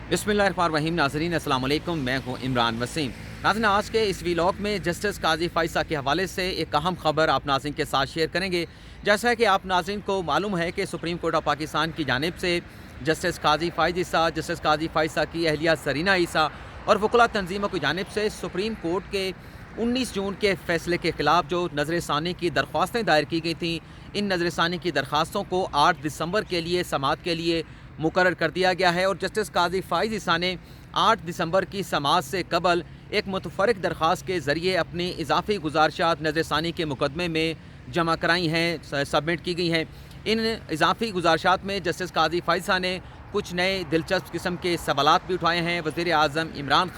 बिस्मिल्लाहिर्रहमानिर्रहीम। नाज़रीन अस्सलाम वालेकुम, मैं हूँ इमरान वसीम। नाज़रीन, आज के इस व्लॉग में जस्टिस काजी फ़ाइज़ा के हवाले से एक अहम खबर आप नाज़रीन के साथ शेयर करेंगे। जैसा कि आप नाज़रीन को मालूम है कि सुप्रीम कोर्ट ऑफ पाकिस्तान की जानिब से जस्टिस काजी फ़ाइज़ ईसा, जस्टिस काजी फ़ाइज़ा की अहलिया सरीना ईसा और वकला तंजीमों की जानिब से सुप्रीम कोर्ट के 19 जून के फ़ैसले के ख़िलाफ़ जो नज़रसानी की दरख्वास्तें दायर की गई थीं, इन नज़रसानी की दरख्वास्तों को 8 दिसंबर के लिए समाअत के लिए मुकर्रर कर दिया गया है। और जस्टिस काजी फ़ाइज़ ईसा ने 8 दिसंबर की समाअत से कबल एक मुतफ़र्रिक़ दरख्वास्त के ज़रिए अपनी इजाफ़ी गुज़ारिशात नज़रसानी के मुकदमे में जमा कराई हैं, सबमिट की गई हैं। इन इजाफ़ी गुज़ारिशात में जस्टिस काजी फ़ाइज़ ईसा ने कुछ नए दिलचस्प किस्म के सवालात भी उठाए हैं। वज़ीर-ए-आज़म इमरान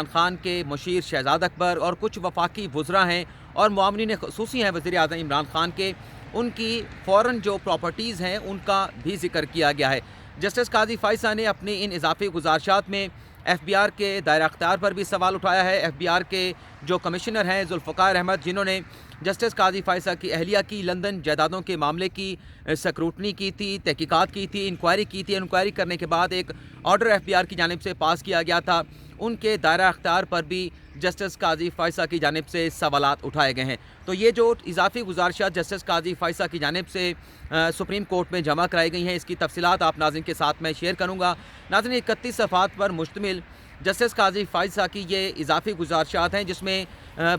ख़ान के मुशीर शहज़ाद अकबर और कुछ वफ़ाकी वज़रा हैं और मुआवनीन ख़ुसूसी हैं वज़ीर-ए-आज़म इमरान ख़ान के, उनकी फ़ौरन जो प्रॉपर्टीज़ हैं उनका भी ज़िक्र किया गया है। जस्टिस काजी फ़ाइज़ा ने अपनी इन इजाफ़ी गुज़ारिशात में एफ़बीआर के दायरा अख्तियार पर भी सवाल उठाया है। एफ़बीआर के जो कमिश्नर हैं ज़ुल्फ़िकार अहमद, जिन्होंने जस्टिस काजी फ़ाइज़ा की अहलिया की लंदन जायदादों के मामले की स्क्रूटनी की थी, तहकीकात की थी, इंक्वायरी की थी। इंक्वायरी करने के बाद एक ऑर्डर एफ़बीआर की जानिब से पास किया गया था। उनके दायरा अख्तियार पर भी जस्टिस काजी फ़ाइज़ा की जानिब से सवालात उठाए गए हैं। तो ये जो इजाफ़ी गुज़ारिशात जस्टिस काजी फ़ाइज़ा की जानिब से सुप्रीम कोर्ट में जमा कराई गई हैं, इसकी तफ़सीलात आप नाज़रीन के साथ मैं शेयर करूँगा। नाज़रीन, 31 सफ़हात पर मुश्तमिल जस्टिस काजी फ़ाइज़ा की ये इजाफ़ी गुज़ारिशात हैं, जिसमें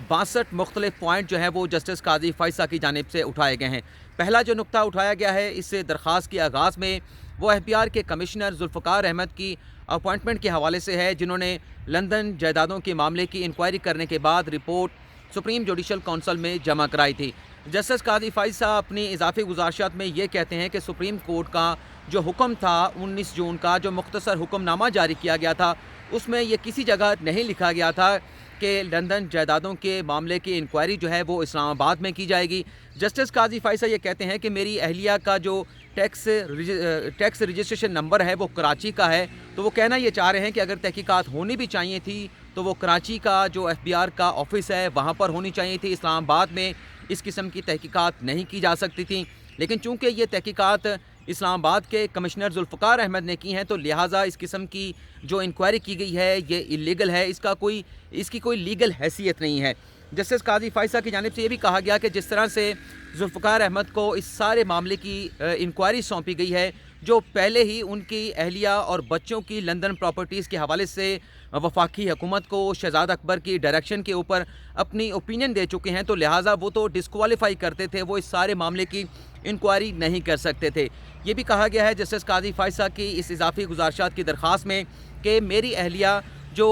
62 मुख्तलिफ़ पॉइंट जो हैं वो जस्टिस काजी फ़ाइज़ा की जानिब से उठाए गए हैं। पहला जो नुक्ता उठाया गया है इस दरख्वास्त के आगाज़ में, वो एफ़बीआर के कमिश्नर ज़ुल्फ़िकार अहमद की अपॉइंटमेंट के हवाले से है, जिन्होंने लंदन जायदादों के मामले की इंक्वायरी करने के बाद रिपोर्ट सुप्रीम जुडिशल काउंसिल में जमा कराई थी। जस्टिस काजी फ़ाइज़ा अपनी इजाफ़ी गुज़ारिशात में ये कहते हैं कि सुप्रीम कोर्ट का जो हुक्म था 19 जून का, जो मुख्तसर हुक्मनामा जारी किया गया था, उसमें ये किसी जगह नहीं लिखा गया था कि लंदन जायदादों के मामले की इंक्वायरी जो है वो इस्लामाबाद में की जाएगी। जस्टिस काजी फ़ाइज़ा ये कहते हैं कि मेरी अहलिया का जो टैक्स रजिस्ट्रेशन नंबर है वो कराची का है, तो वो कहना ये चाह रहे हैं कि अगर तहकीकात होनी भी चाहिए थी तो वो कराची का जो एफ़बीआर का ऑफ़िस है वहाँ पर होनी चाहिए थी। इस्लामाबाद में इस किस्म की तहकीकात नहीं की जा सकती थी। लेकिन चूँकि ये तहकीकात इस्लामाबाद के कमिश्नर ज़ुल्फ़िकार अहमद ने की हैं, तो लिहाजा इस किस्म की जो इंक्वायरी की गई है ये इल्लीगल है, इसकी कोई लीगल हैसियत नहीं है। जस्टिस काजी फ़ाइज़ा की जानिब से ये भी कहा गया कि जिस तरह से ज़ुल्फ़िकार अहमद को इस सारे मामले की इंक्वायरी सौंपी गई है, जो पहले ही उनकी अहलिया और बच्चों की लंदन प्रॉपर्टीज़ के हवाले से वफाकी हुकूमत को शहज़ाद अकबर की डायरेक्शन के ऊपर अपनी ओपिनियन दे चुके हैं, तो लिहाजा वो तो डिस्क्वालीफाई करते थे, वो इस सारे मामले की इंक्वायरी नहीं कर सकते थे। ये भी कहा गया है जस्टिस काजी फ़ाइज़ा की इस इजाफ़ी गुज़ारिशात की दरख्वास्त में कि मेरी अहलिया जो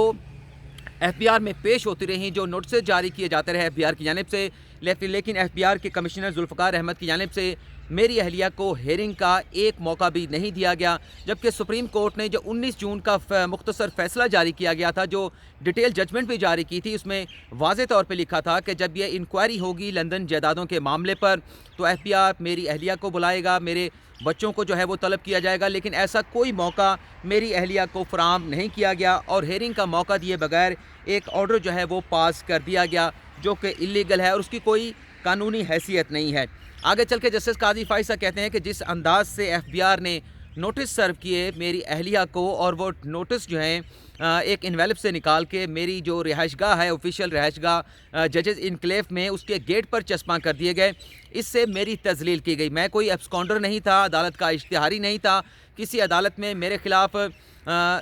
एफ़बीआर में पेश होती रहीं, जो नोटिस जारी किए जाते रहे एफ़बीआर की जानिब से, लेकिन एफ़बीआर के कमिश्नर ज़ुल्फ़िकार अहमद की जानिब से मेरी अहलिया को हेयरिंग का एक मौका भी नहीं दिया गया। जबकि सुप्रीम कोर्ट ने जो 19 जून का मुख्तसर फ़ैसला जारी किया गया था, जो डिटेल जजमेंट भी जारी की थी, उसमें वाज़े तौर पे लिखा था कि जब ये इंक्वायरी होगी लंदन जायदादों के मामले पर तो एफ़बीआर मेरी अहलिया को बुलाएगा, मेरे बच्चों को जो है वो तलब किया जाएगा। लेकिन ऐसा कोई मौका मेरी अहलिया को फ़राहम नहीं किया गया और हेयरिंग का मौका दिए बगैर एक ऑर्डर जो है वो पास कर दिया गया, जो कि इल्लीगल है और उसकी कोई कानूनी हैसियत नहीं है। आगे चल के जस्टिस काजी फ़ाइज़ा कहते हैं कि जिस अंदाज से एफ़बीआर ने नोटिस सर्व किए मेरी अहलिया को, और वो नोटिस जो हैं एक इन्वेलप से निकाल के मेरी जो रिहाइशगाह है, ऑफिशियल रिहाइशगाह जजेस इनक्लेव में, उसके गेट पर चस्पा कर दिए गए। इससे मेरी तज़लील की गई। मैं कोई एब्सकॉन्डर नहीं था, अदालत का इश्तिहारी नहीं था, किसी अदालत में मेरे ख़िलाफ़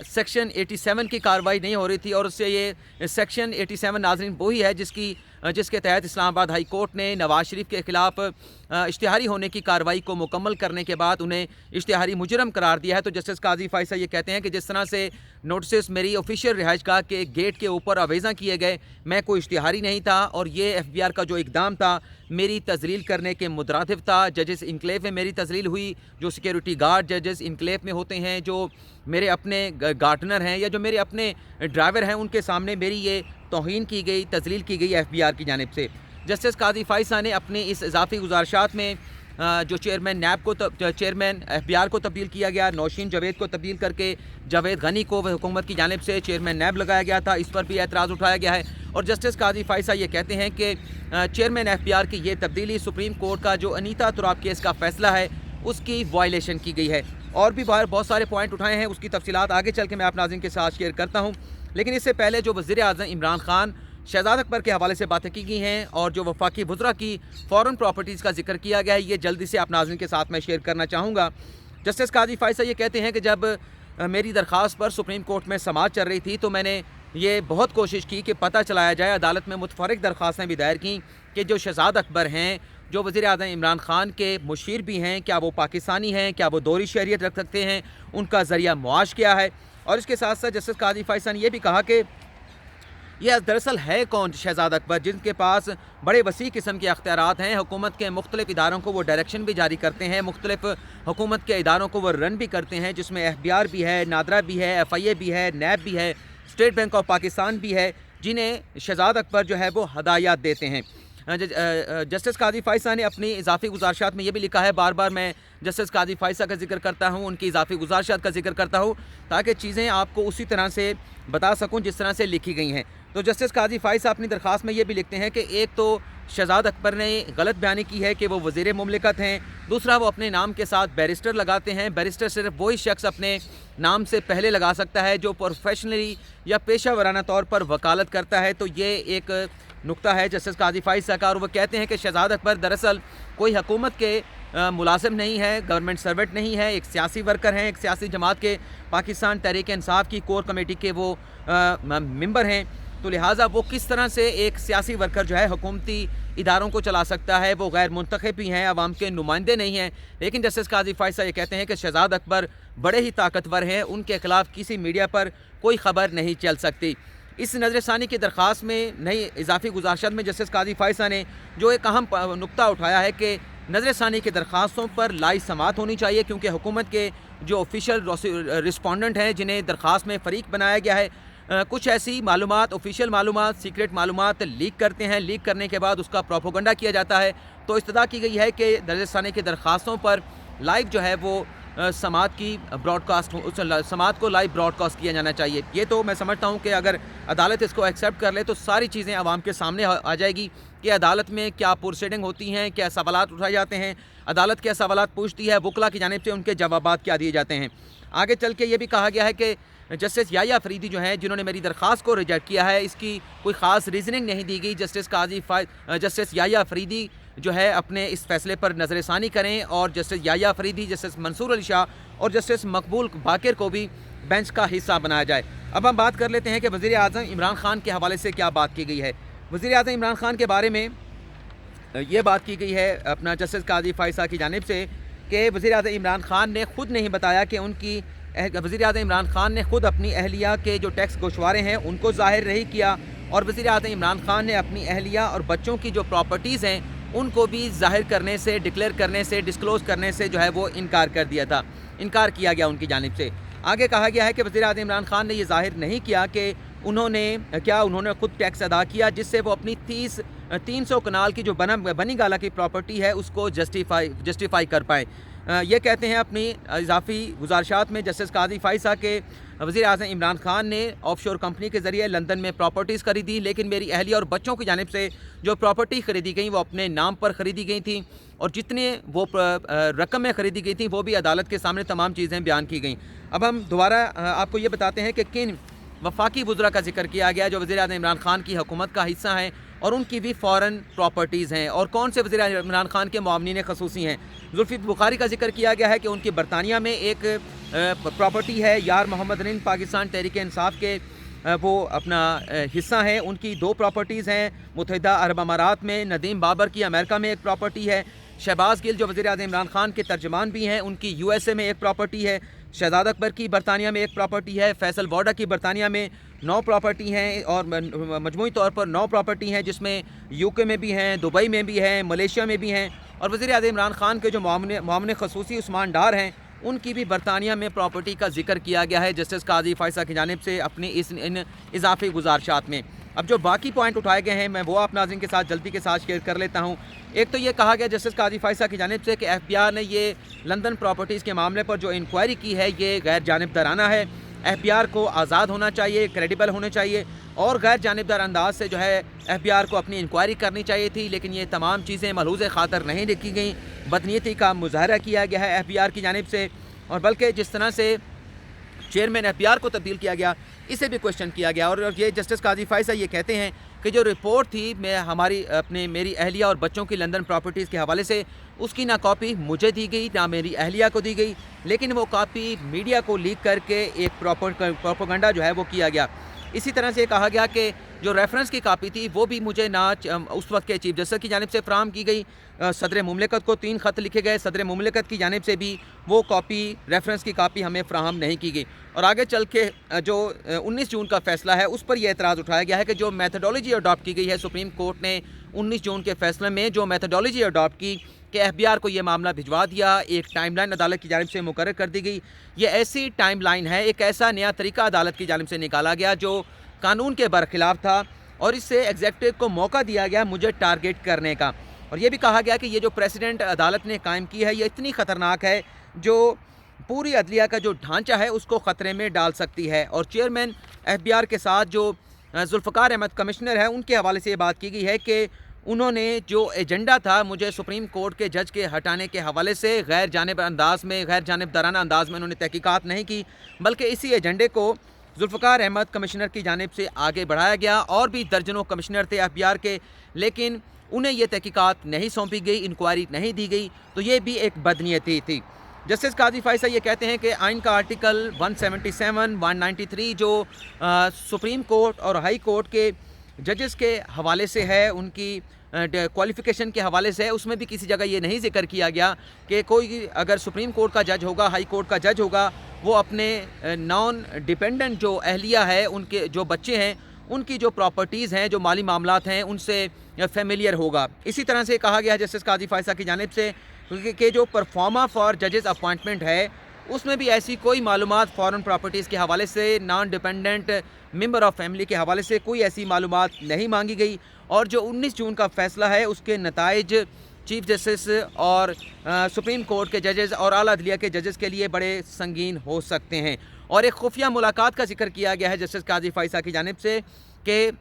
सेक्शन 87 की कार्रवाई नहीं हो रही थी। और उससे ये सेक्शन 87 नाज़रीन वही है जिसके तहत इस्लामाबाद हाई कोर्ट ने नवाज़ शरीफ के ख़िलाफ़ इश्तिहारी होने की कार्रवाई को मुकम्मल करने के बाद उन्हें इश्तिहारी मुजरम करार दिया है। तो जस्टिस काजी फ़ाइज़ा ये कहते हैं कि जिस तरह से नोटिस मेरी ऑफिशियल रिहाइशगाह के गेट के ऊपर अवेज़ा किए गए, मैं कोई इश्तिहारी नहीं था और ये एफ़बीआर का जो इक़दाम था मेरी तज़लील करने के मुतरादिफ था। जजेस इनक्लेव में मेरी तज़लील हुई, जो सिक्योरिटी गार्ड जजेस इनक्लेव में होते हैं, जो मेरे अपने गार्डनर हैं या जो मेरे अपने ड्राइवर हैं, उनके सामने मेरी ये तौहीन की गई, तज़लील की गई एफ़बीआर की जानिब से। जस्टिस काजी फ़ाइज़ा ने अपनी इस इजाफ़ी गुज़ारिशात में जो चेयरमैन नैब को चेयरमैन एफ़बीआर को तब्दील किया गया, नौशीन जावेद को तब्दील करके जावेद गनी को हुकूमत की जानिब से चेयरमैन नैब लगाया गया था, इस पर भी एतराज़ उठाया गया है। और जस्टिस काजी फ़ाइज़ा ये कहते हैं कि चेयरमैन एफ़बीआर की ये तब्दीली सुप्रीम कोर्ट का जो अनीता तुराब केस का फ़ैसला है उसकी वायलेशन की गई है। اور بھی بہت سارے پوائنٹ اٹھائے ہیں، اس کی تفصیلات آگے چل کے میں آپ ناظرین کے ساتھ شیئر کرتا ہوں۔ لیکن اس سے پہلے جو وزیر اعظم عمران خان شہزاد اکبر کے حوالے سے باتیں کی گئی ہیں اور جو وفاقی وزراء کی فورن پراپرٹیز کا ذکر کیا گیا ہے، یہ جلدی سے آپ ناظرین کے ساتھ میں شیئر کرنا چاہوں گا۔ جسٹس قاضی فائصہ یہ کہتے ہیں کہ جب میری درخواست پر سپریم کورٹ میں سماعت چل رہی تھی تو میں نے یہ بہت کوشش کی کہ پتہ چلایا جائے، عدالت میں متفرق درخواستیں بھی دائر کیں کہ جو شہزاد اکبر ہیں، جو وزیر اعظم عمران خان کے مشیر بھی ہیں، کیا وہ پاکستانی ہیں، کیا وہ دوہری شہریت رکھ سکتے ہیں، ان کا ذریعہ معاش کیا ہے۔ اور اس کے ساتھ ساتھ جسٹس قاضی فائصہ نے یہ بھی کہا کہ یہ دراصل ہے کون شہزاد اکبر، جن کے پاس بڑے وسیع قسم کے اختیارات ہیں، حکومت کے مختلف اداروں کو وہ ڈائریکشن بھی جاری کرتے ہیں، مختلف حکومت کے اداروں کو وہ رن بھی کرتے ہیں، جس میں FBR بھی ہے، نادرا بھی ہے، FIA بھی ہے، نیب بھی ہے، اسٹیٹ بینک آف پاکستان بھی ہے، جنہیں شہزاد اکبر جو ہے وہ ہدایات دیتے ہیں۔ جسٹس قاضی فائصہ نے اپنی اضافی گزارشات میں یہ بھی لکھا ہے، بار بار میں جسٹس قاضی فائصہ کا ذکر کرتا ہوں، ان کی اضافی گزارشات کا ذکر کرتا ہوں تاکہ چیزیں آپ کو اسی طرح سے بتا سکوں جس طرح سے لکھی گئی ہیں۔ تو جسٹس قاضی فائصہ اپنی درخواست میں یہ بھی لکھتے ہیں کہ ایک تو شہزاد اکبر نے غلط بیانی کی ہے کہ وہ وزیر مملکت ہیں، دوسرا وہ اپنے نام کے ساتھ بیرسٹر لگاتے ہیں۔ بیرسٹر صرف وہی شخص اپنے نام سے پہلے لگا سکتا ہے جو پروفیشنلی یا پیشہ ورانہ طور پر وکالت کرتا ہے۔ تو یہ ایک نقطہ ہے جسٹس قاضی فائصہ کا، اور وہ کہتے ہیں کہ شہزاد اکبر دراصل کوئی حکومت کے ملازم نہیں ہے، گورنمنٹ سرونٹ نہیں ہے، ایک سیاسی ورکر ہیں، ایک سیاسی جماعت کے پاکستان تحریک انصاف کی کور کمیٹی کے وہ ممبر ہیں۔ تو لہٰذا وہ کس طرح سے ایک سیاسی ورکر جو ہے حکومتی اداروں کو چلا سکتا ہے، وہ غیر منتخب بھی ہیں، عوام کے نمائندے نہیں ہیں۔ لیکن جسٹس قاضی فائصہ یہ کہتے ہیں کہ شہزاد اکبر بڑے ہی طاقتور ہیں، ان کے خلاف کسی میڈیا پر کوئی خبر نہیں چل سکتی۔ اس نظر ثانی کی درخواست میں نئی اضافی گزارشات میں جسٹس قاضی فائصہ نے جو ایک اہم نقطہ اٹھایا ہے کہ نظر ثانی کی درخواستوں پر لائیو سماعت ہونی چاہیے، کیونکہ حکومت کے جو آفیشیل رسپونڈنٹ ہیں جنہیں درخواست میں فریق بنایا گیا ہے، کچھ ایسی معلومات، آفیشیل معلومات، سیکرٹ معلومات لیک کرتے ہیں، لیک کرنے کے بعد اس کا پروپیگنڈا کیا جاتا ہے۔ تو استدعا کی گئی ہے کہ نظر ثانی کی درخواستوں پر لائیو جو ہے وہ سماعت کی سماعت کو لائیو براڈ کاسٹ کیا جانا چاہیے۔ یہ تو میں سمجھتا ہوں کہ اگر عدالت اس کو ایکسیپٹ کر لے تو ساری چیزیں عوام کے سامنے آ جائے گی کہ عدالت میں کیا پروسیڈنگ ہوتی ہیں، کیا سوالات اٹھائے جاتے ہیں، عدالت کیا سوالات پوچھتی ہے، وکلا کی جانب سے ان کے جوابات کیا دیے جاتے ہیں۔ آگے چل کے یہ بھی کہا گیا ہے کہ جسٹس یحییٰ فریدی جو ہیں، جنہوں نے میری درخواست کو ریجیکٹ کیا ہے، اس کی کوئی خاص ریزننگ نہیں دی گئی۔ جسٹس یحییٰ فریدی جو ہے اپنے اس فیصلے پر نظر ثانی کریں، اور جسٹس یحییٰ فریدی، جسٹس منصور علی شاہ اور جسٹس مقبول باقر کو بھی بینچ کا حصہ بنایا جائے۔ اب ہم بات کر لیتے ہیں کہ وزیر اعظم عمران خان کے حوالے سے کیا بات کی گئی ہے۔ وزیر اعظم عمران خان کے بارے میں یہ بات کی گئی ہے اپنا جسٹس قاضی فائصہ کی جانب سے کہ وزیر اعظم عمران خان نے خود نہیں بتایا کہ وزیر اعظم عمران خان نے خود اپنی اہلیہ کے جو ٹیکس گوشوارے ہیں ان کو ظاہر نہیں کیا، اور وزیر اعظم عمران خان نے اپنی اہلیہ اور بچوں کی جو پراپرٹیز ہیں ان کو بھی ظاہر کرنے سے، ڈکلیئر کرنے سے، ڈسکلوز کرنے سے جو ہے وہ انکار کیا گیا ان کی جانب سے۔ آگے کہا گیا ہے کہ وزیر اعظم عمران خان نے یہ ظاہر نہیں کیا کہ انہوں نے خود ٹیکس ادا کیا جس سے وہ اپنی 300 کنال کی جو بنی گالا کی پراپرٹی ہے اس کو جسٹیفائی کر پائیں۔ یہ کہتے ہیں اپنی اضافی گزارشات میں جسٹس قاضی فائصہ کے وزیر اعظم عمران خان نے آف شور کمپنی کے ذریعے لندن میں پراپرٹیز خریدی، لیکن میری اہلیہ اور بچوں کی جانب سے جو پراپرٹی خریدی گئیں وہ اپنے نام پر خریدی گئی تھیں، اور جتنے وہ رقم میں خریدی گئی تھیں وہ بھی عدالت کے سامنے تمام چیزیں بیان کی گئیں۔ اب ہم دوبارہ آپ کو یہ بتاتے ہیں کہ کن وفاقی وزراء کا ذکر کیا گیا جو وزیر اعظم عمران خان کی حکومت کا حصہ ہیں اور ان کی بھی فورن پراپرٹیز ہیں، اور کون سے وزیر اعظم عمران خان کے معاونین خصوصی ہیں۔ ذوالفقار بخاری کا ذکر کیا گیا ہے کہ ان کی برطانیہ میں ایک پراپرٹی ہے، یار محمد رند پاکستان تحریک انصاف کے وہ اپنا حصہ ہیں، ان کی 2 پراپرٹیز ہیں۔ متحدہ عرب امارات میں ندیم بابر کی امریکہ میں ایک پراپرٹی ہے۔ شہباز گل جو وزیر اعظم عمران خان کے ترجمان بھی ہیں، ان کی USA میں ایک پراپرٹی ہے۔ شہزاد اکبر کی برطانیہ میں ایک پراپرٹی ہے۔ فیصل ووڈا کی برطانیہ میں 9 پراپرٹی ہیں، اور مجموعی طور پر 9 پراپرٹی ہیں جس میں UK میں بھی ہیں، دبئی میں بھی ہیں، ملیشیا میں بھی ہیں، اور وزیر اعظم عمران خان کے جو معاون خصوصی عثمان ڈار ہیں ان کی بھی برطانیہ میں پراپرٹی کا ذکر کیا گیا ہے جسٹس قاضی فائصہ کی جانب سے اپنی ان اضافی گزارشات میں۔ اب جو باقی پوائنٹ اٹھائے گئے ہیں میں وہ آپ ناظرین کے ساتھ جلدی کے ساتھ شیئر کر لیتا ہوں۔ ایک تو یہ کہا گیا جسٹس قاضی فائصہ کی جانب سے کہ FBR نے یہ لندن پراپرٹیز کے معاملے پر جو انکوائری کی ہے یہ غیر جانبدارانہ ہے۔ FBR کو آزاد ہونا چاہیے، کریڈیبل ہونے چاہیے، اور غیر جانبدار انداز سے جو ہے FBR کو اپنی انکوائری کرنی چاہیے تھی، لیکن یہ تمام چیزیں ملحوظ خاطر نہیں لکھی گئیں۔ بدنیتی کا مظاہرہ کیا گیا ہے FBR کی جانب سے۔ और बल्कि जिस तरह से चेयरमैन एफबीआर को तब्दील किया गया, इसे भी क्वेश्चन किया गया। और ये जस्टिस काजी फाइसा ये कहते हैं कि जो रिपोर्ट थी मेरी अहलिया और बच्चों की लंदन प्रॉपर्टीज़ के हवाले से, उसकी ना कॉपी मुझे दी गई ना मेरी अहलिया को दी गई, लेकिन वो कॉपी मीडिया को लीक करके एक प्रोपेगेंडा जो है वो किया गया। इसी तरह से कहा गया कि जो रेफरेंस की कापी थी वो भी मुझे ना उस वक्त के चीफ जस्टिस की जानिब से फ्राहम की गई। सदर मुमलिकत को 3 ख़त लिखे गए, सदर मुमलिकत की जानिब से भी वो कॉपी रेफरेंस की कापी हमें फ्राहम नहीं की गई। और आगे चल के जो 19 जून का फ़ैसला है उस पर यह एतराज़ उठाया गया है कि जो मेथडोलॉजी अडॉप्ट की गई है सुप्रीम कोर्ट ने 19 जून के फ़ैसले में जो मेथडोलॉजी अडॉप्ट की कि एफबीआर को ये मामला भिजवा दिया, एक टाइमलाइन अदालत की जानिब से मुकर्रर कर दी गई। ये ऐसी टाइमलाइन है, एक ऐसा नया तरीका अदालत की जानिब से निकाला गया जो कानून के बरखिलाफ़ था, और इससे एग्जेक्टिव को मौका दिया गया मुझे टारगेट करने का। और ये भी कहा गया कि ये जो प्रेसिडेंट अदालत ने कायम की है ये इतनी ख़तरनाक है जो पूरी अदलिया का जो ढांचा है उसको ख़तरे में डाल सकती है। और चेयरमैन एफबीआर के साथ जो जुल्फ़िकार अहमद कमिश्नर है उनके हवाले से ये बात की गई है कि उन्होंने जो एजेंडा था मुझे सुप्रीम कोर्ट के जज के हटाने के हवाले से गैर जानिबदाराना अंदाज में उन्होंने तहकीकात नहीं की, बल्कि इसी एजेंडे को जुल्फ़िकार अहमद कमिश्नर की जानिब से आगे बढ़ाया गया। और भी दर्जनों कमिश्नर थे एफबीआर के, लेकिन उन्हें ये तहकीकात नहीं सौंपी गई, इंक्वायरी नहीं दी गई, तो ये भी एक बदनीयती थी। जस्टिस काजी फाइसा ये कहते हैं कि आइन का आर्टिकल 177, 193 जो सुप्रीम कोर्ट और हाई कोर्ट के जजेस के हवाले से है, उनकी क्वालिफ़िकेशन के हवाले से है, उसमें भी किसी जगह ये नहीं जिक्र किया गया कि कोई अगर सुप्रीम कोर्ट का जज होगा, हाई कोर्ट का जज होगा, वो अपने नॉन डिपेंडेंट जो अहलिया है, उनके जो बच्चे हैं, उनकी जो प्रॉपर्टीज़ हैं, जो माली मामलात हैं, उनसे फेमिलियर होगा। इसी तरह से कहा गया जस्टिस काजी फाइसा की जानिब से कि जो परफॉर्मा फॉर जजेस अपॉइंटमेंट है उसमें भी ऐसी कोई मालूमात फॉरेन प्रॉपर्टीज़ के हवाले से, non dependent member of family के हवाले से कोई ऐसी मालूमात नहीं मांगी गई। और जो 19 जून का फ़ैसला है उसके नताइज चीफ जस्टिस और सुप्रीम कोर्ट के जजेस और आला अदलिया के जजेस के लिए बड़े संगीन हो सकते हैं। और एक खुफिया मुलाकात का जिक्र किया गया है जस्टिस काजी फाइसा की जानिब से कि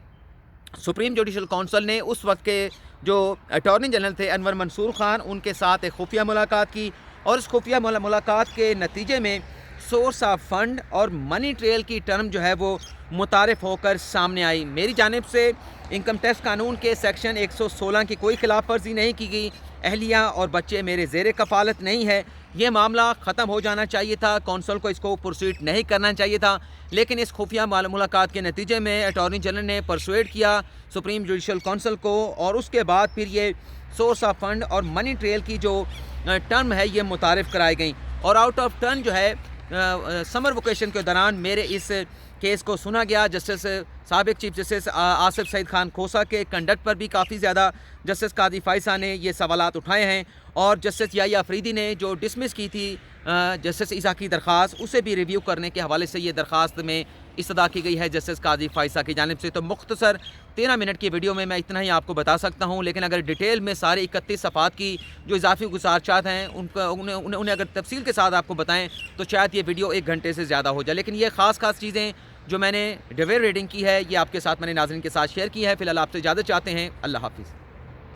सुप्रीम जुडिशल काउंसिल ने उस वक्त के जो अटॉर्नी जनरल थे अनवर मंसूर खान, उनके साथ एक खुफिया मुलाकात की, और उस खुफिया मुलाकात के नतीजे में सोर्स ऑफ फंड और मनी ट्रेल की टर्म जो है वो मुतारिफ होकर सामने आई। मेरी जानिब से इनकम टैक्स कानून के सेक्शन 116 की कोई खिलाफ वर्जी नहीं की गई। अहलिया और बच्चे मेरे ज़ेर कफ़ालत नहीं है, ये मामला ख़त्म हो जाना चाहिए था, कौंसल को इसको परसुएट नहीं करना चाहिए था। लेकिन इस खुफिया मुलाकात के नतीजे में अटॉर्नी जनरल ने परसुएट किया सुप्रीम जुडिशल काउंसिल को, और उसके बाद फिर ये सोर्स ऑफ फंड और मनी ट्रेल की जो टर्म है ये मुतारिफ कराई गई। और आउट ऑफ टर्न जो है समर वेकेशन के दौरान मेरे इस केस को सुना गया। जस्टिस साबिक चीफ जस्टिस आसिफ सईद खान खोसा के कंडक्ट पर भी काफ़ी ज़्यादा जस्टिस काजी फाइसा ने ये सवालात उठाए हैं, और जस्टिस याहिया अफरीदी ने जो डिसमिस की थी जस्टिस ईसा की दरख्वास्त, उसे भी रिव्यू करने के हवाले से ये दरख्वास्त में इस्तदा की गई है जस्टिस काजी फाइसा की जानिब से। तो मुख्तसर 13 मिनट की वीडियो में मैं इतना ही आपको बता सकता हूँ, लेकिन अगर डिटेल में सारे 31 सफ़ात की जो इजाफी गुज़ारिशात हैं उन्हें अगर तफसील के साथ आपको बताएं तो शायद ये वीडियो 1 घंटे से ज़्यादा हो जाए। लेकिन ये ख़ास चीज़ें जो मैंने डिवेल रीडिंग की है ये आपके साथ मैंने नाज़रीन के साथ शेयर की है। फ़िलहाल आपसे इजाज़त चाहते हैं। अल्लाह हाफ़िज़।